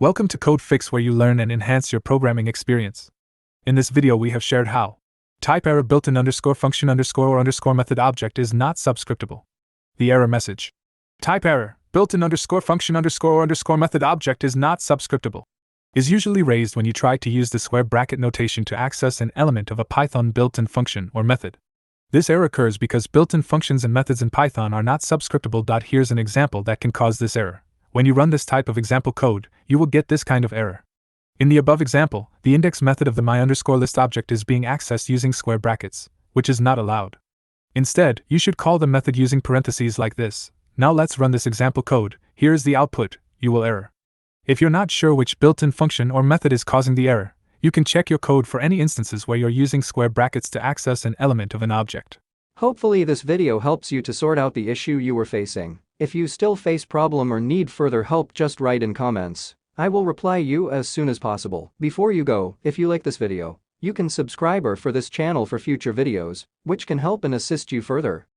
Welcome to Code Fix, where you learn and enhance your programming experience. In this video we have shared how type error built-in _function _ method object is not subscriptable. The error message: type error built-in _function _ method object is not subscriptable is usually raised when you try to use the square bracket notation to access an element of a Python built-in function or method. This error occurs because built-in functions and methods in Python are not subscriptable. Here's an example that can cause this error. When you run this type of example code, you will get this kind of error. In the above example, the index method of the my_list object is being accessed using square brackets, which is not allowed. Instead, you should call the method using parentheses like this. Now let's run this example code. Here is the output. You will error. If you're not sure which built-in function or method is causing the error, you can check your code for any instances where you're using square brackets to access an element of an object. Hopefully this video helps you to sort out the issue you were facing. If you still face problem or need further help, just write in comments. I will reply you as soon as possible. Before you go, if you like this video, you can subscribe for this channel for future videos, which can help and assist you further.